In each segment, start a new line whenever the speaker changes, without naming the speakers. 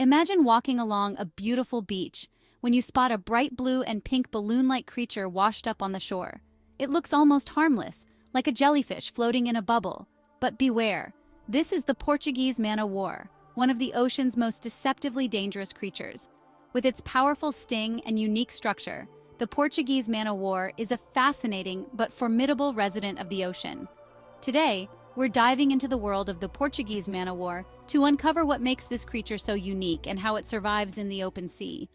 Imagine walking along a beautiful beach when you spot a bright blue and pink balloon-like creature washed up on the shore. It looks almost harmless, like a jellyfish floating in a bubble. But beware, this is the Portuguese Man O War, one of the ocean's most deceptively dangerous creatures. With its powerful sting and unique structure, the Portuguese Man O War is a fascinating but formidable resident of the ocean. Today, we're diving into the world of the Portuguese Man O War to uncover what makes this creature so unique and how it survives in the open sea.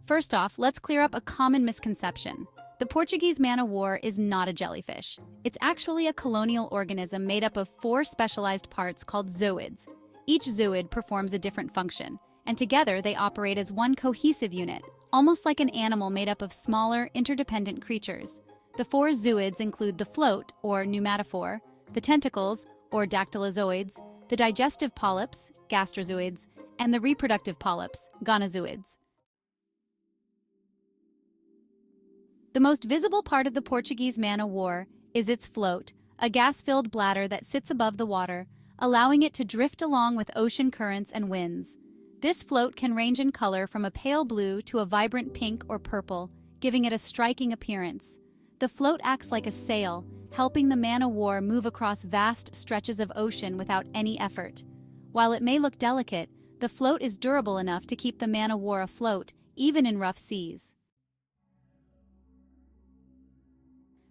First off, let's clear up a common misconception. The Portuguese Man O War is not a jellyfish. It's actually a colonial organism made up of 4 specialized parts called Zoids. Each Zoid performs a different function, and together they operate as one cohesive unit, almost like an animal made up of smaller, interdependent creatures. The 4 Zoids include the float, or pneumatophore, the tentacles, or dactylozoids, the digestive polyps, gastrozoids, and the reproductive polyps, gonozoids. The most visible part of the Portuguese Man O War is its float, a gas-filled bladder that sits above the water, allowing it to drift along with ocean currents and winds. This float can range in color from a pale blue to a vibrant pink or purple, giving it a striking appearance. The float acts like a sail, helping the Man O War move across vast stretches of ocean without any effort. While it may look delicate, the float is durable enough to keep the Man O War afloat, even in rough seas.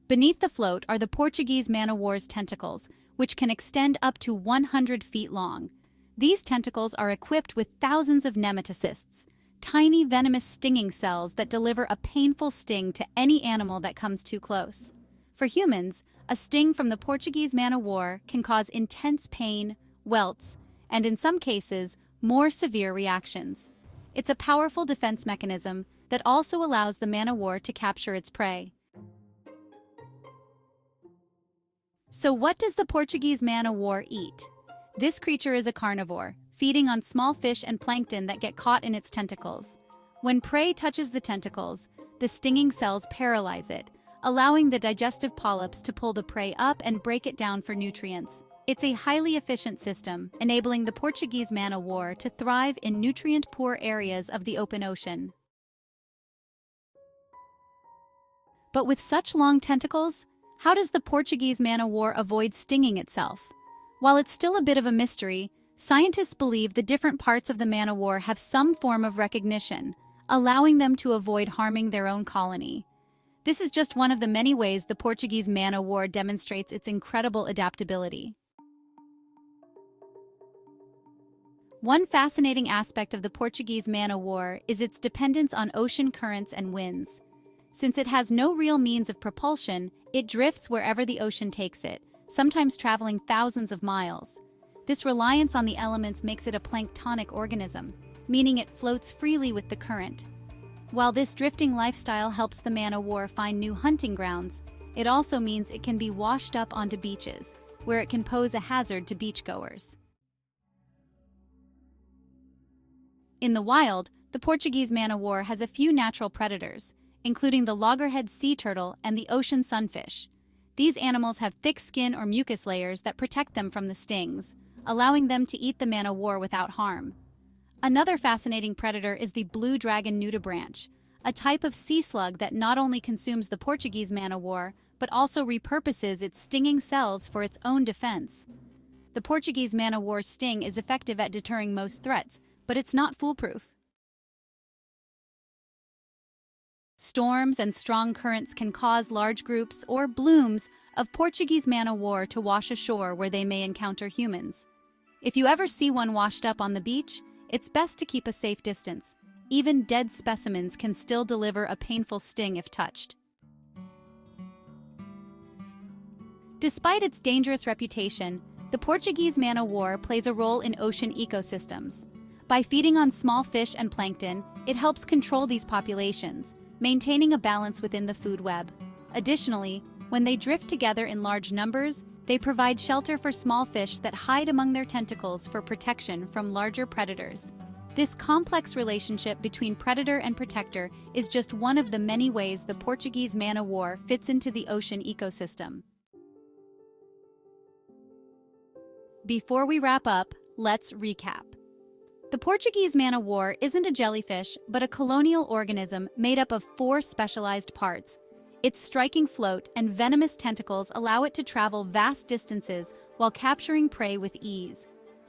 Beneath the float are the Portuguese Man O War's tentacles, which can extend up to 100 feet long. These tentacles are equipped with thousands of nematocysts, tiny venomous stinging cells that deliver a painful sting to any animal that comes too close. For humans, a sting from the Portuguese Man O War can cause intense pain, welts, and in some cases, more severe reactions. It's a powerful defense mechanism that also allows the Man O War to capture its prey. So what does the Portuguese Man O War eat? This creature is a carnivore, feeding on small fish and plankton that get caught in its tentacles. When prey touches the tentacles, the stinging cells paralyze it, allowing the digestive polyps to pull the prey up and break it down for nutrients. It's a highly efficient system, enabling the Portuguese Man O War to thrive in nutrient-poor areas of the open ocean. But with such long tentacles, how does the Portuguese Man O War avoid stinging itself? While it's still a bit of a mystery, scientists believe the different parts of the Man O War have some form of recognition, allowing them to avoid harming their own colony. This is just one of the many ways the Portuguese Man O War demonstrates its incredible adaptability. One fascinating aspect of the Portuguese Man O War is its dependence on ocean currents and winds. Since it has no real means of propulsion, it drifts wherever the ocean takes it, sometimes traveling thousands of miles. This reliance on the elements makes it a planktonic organism, meaning it floats freely with the current. While this drifting lifestyle helps the Man O War find new hunting grounds, it also means it can be washed up onto beaches, where it can pose a hazard to beachgoers. In the wild, the Portuguese Man O War has a few natural predators, including the loggerhead sea turtle and the ocean sunfish. These animals have thick skin or mucus layers that protect them from the stings, allowing them to eat the Man O War without harm. Another fascinating predator is the blue dragon nudibranch, a type of sea slug that not only consumes the Portuguese Man O War, but also repurposes its stinging cells for its own defense. The Portuguese Man O War's sting is effective at deterring most threats, but it's not foolproof. Storms and strong currents can cause large groups or blooms of Portuguese Man O War to wash ashore where they may encounter humans. If you ever see one washed up on the beach, it's best to keep a safe distance. Even dead specimens can still deliver a painful sting if touched. Despite its dangerous reputation, the Portuguese Man O War plays a role in ocean ecosystems. By feeding on small fish and plankton, it helps control these populations, maintaining a balance within the food web. Additionally, when they drift together in large numbers, they provide shelter for small fish that hide among their tentacles for protection from larger predators. This complex relationship between predator and protector is just one of the many ways the Portuguese Man O War fits into the ocean ecosystem. Before we wrap up, Let's recap. The Portuguese Man O War isn't a jellyfish, but a colonial organism made up of 4 specialized parts. Its striking float and venomous tentacles allow it to travel vast distances while capturing prey with ease.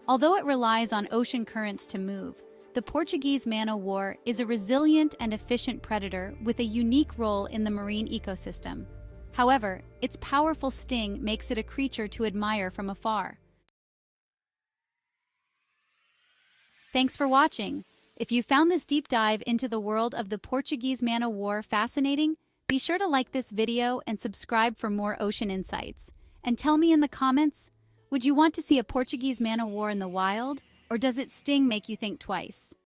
Although it relies on ocean currents to move, the Portuguese Man O War is a resilient and efficient predator with a unique role in the marine ecosystem. However, its powerful sting makes it a creature to admire from afar. Thanks for watching. If you found this deep dive into the world of the Portuguese Man O War fascinating, be sure to like this video and subscribe for more ocean insights. And tell me in the comments, would you want to see a Portuguese Man O War in the wild, or does its sting make you think twice?